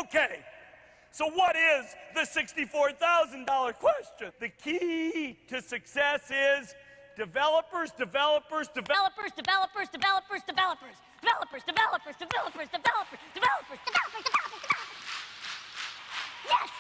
Okay, so what is the $64,000 question? The key to success is developers, developers, developers, developers, developers, developers, developers, developers, developers, developers, developers, developers, developers. Yes!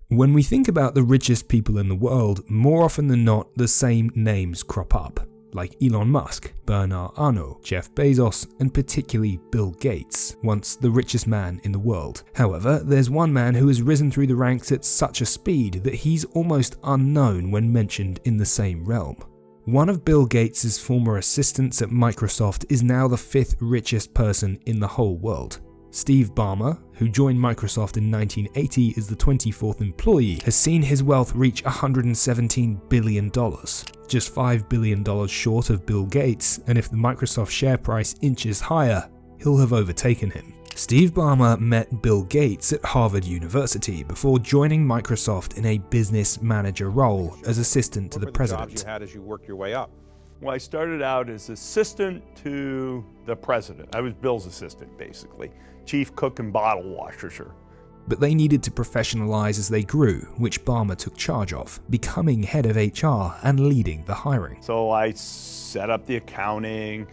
When we think about the richest people in the world, more often than not, the same names crop up, like Elon Musk, Bernard Arnault, Jeff Bezos, and particularly Bill Gates, once the richest man in the world. However, there's one man who has risen through the ranks at such a speed that he's almost unknown when mentioned in the same realm. One of Bill Gates' former assistants at Microsoft is now the 5th richest person in the whole world. Steve Ballmer, who joined Microsoft in 1980 as the 24th employee, has seen his wealth reach $117 billion, just $5 billion short of Bill Gates, and if the Microsoft share price inches higher, he'll have overtaken him. Steve Ballmer met Bill Gates at Harvard University before joining Microsoft in a business manager role as assistant to the president. What were the jobs you had as you worked your way up? Well, I started out as assistant to the president. I was Bill's assistant, basically. Chief cook and bottle washer. But they needed to professionalize as they grew, which Ballmer took charge of, becoming head of HR and leading the hiring. So I set up the accounting,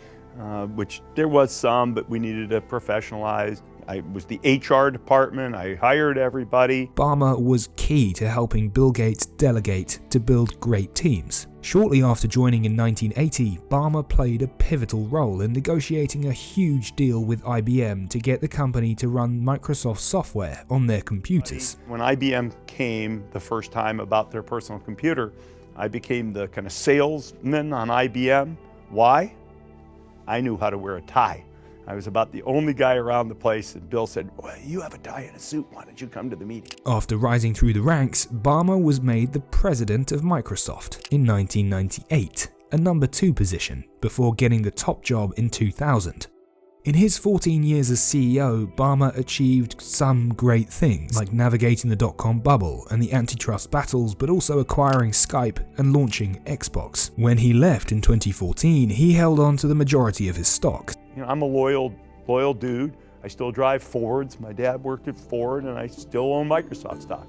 which there was some, but we needed to professionalize. I was the HR department, I hired everybody. Ballmer was key to helping Bill Gates delegate to build great teams. Shortly after joining in 1980, Ballmer played a pivotal role in negotiating a huge deal with IBM to get the company to run Microsoft software on their computers. When IBM came the first time about their personal computer, I became the kind of salesman on IBM. Why? I knew how to wear a tie. I was about the only guy around the place, and Bill said, well, you have a tie and a suit, why don't you come to the meeting? After rising through the ranks, Ballmer was made the president of Microsoft in 1998, a number 2 position, before getting the top job in 2000. In his 14 years as CEO, Ballmer achieved some great things, like navigating the dot-com bubble and the antitrust battles, but also acquiring Skype and launching Xbox. When he left in 2014, he held on to the majority of his stock. You know, I'm a loyal dude. I still drive Fords. My dad worked at Ford, and I still own Microsoft stock.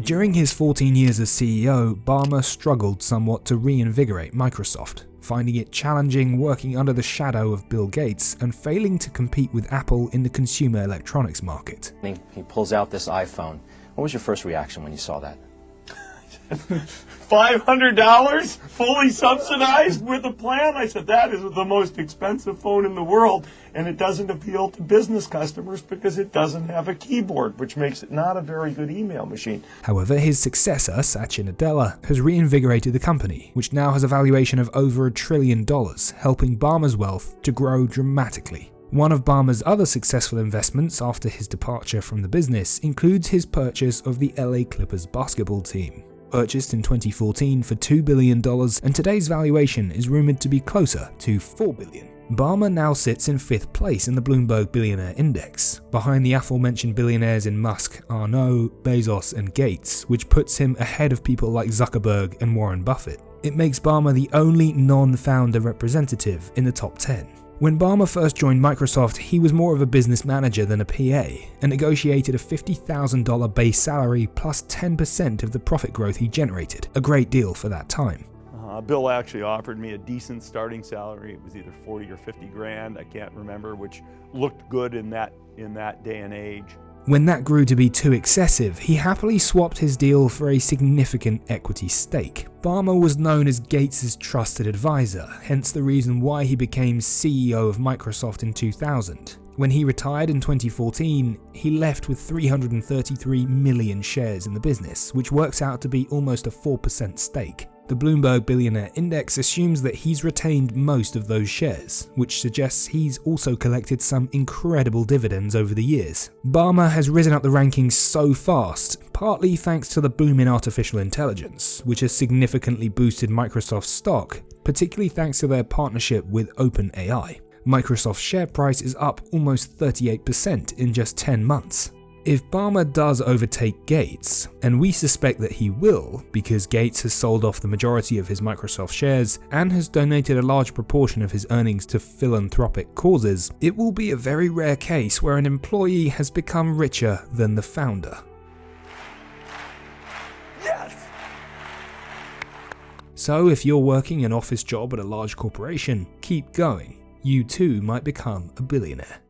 During his 14 years as CEO, Ballmer struggled somewhat to reinvigorate Microsoft, finding it challenging working under the shadow of Bill Gates and failing to compete with Apple in the consumer electronics market. He pulls out this iPhone. What was your first reaction when you saw that? $500 fully subsidized with a plan? I said, that is the most expensive phone in the world, and it doesn't appeal to business customers because it doesn't have a keyboard, which makes it not a very good email machine. However, his successor, Sachin Nadella, has reinvigorated the company, which now has a valuation of over $1 trillion, helping Ballmer's wealth to grow dramatically. One of Ballmer's other successful investments after his departure from the business includes his purchase of the LA Clippers basketball team. Purchased in 2014 for $2 billion, and today's valuation is rumored to be closer to $4 billion. Ballmer now sits in 5th place in the Bloomberg Billionaire Index, behind the aforementioned billionaires in Musk, Arnault, Bezos, and Gates, which puts him ahead of people like Zuckerberg and Warren Buffett. It makes Ballmer the only non-founder representative in the top 10. When Ballmer first joined Microsoft, he was more of a business manager than a PA, and negotiated a $50,000 base salary plus 10% of the profit growth he generated, a great deal for that time. Bill actually offered me a decent starting salary. It was either 40 or 50 grand, I can't remember, which looked good in that day and age. When that grew to be too excessive, he happily swapped his deal for a significant equity stake. Ballmer was known as Gates' trusted advisor, hence the reason why he became CEO of Microsoft in 2000. When he retired in 2014, he left with 333 million shares in the business, which works out to be almost a 4% stake. The Bloomberg Billionaire Index assumes that he's retained most of those shares, which suggests he's also collected some incredible dividends over the years. Ballmer has risen up the rankings so fast, partly thanks to the boom in artificial intelligence, which has significantly boosted Microsoft's stock, particularly thanks to their partnership with OpenAI. Microsoft's share price is up almost 38% in just 10 months. If Ballmer does overtake Gates, and we suspect that he will because Gates has sold off the majority of his Microsoft shares and has donated a large proportion of his earnings to philanthropic causes, it will be a very rare case where an employee has become richer than the founder. Yes! So if you're working an office job at a large corporation, keep going. You too might become a billionaire.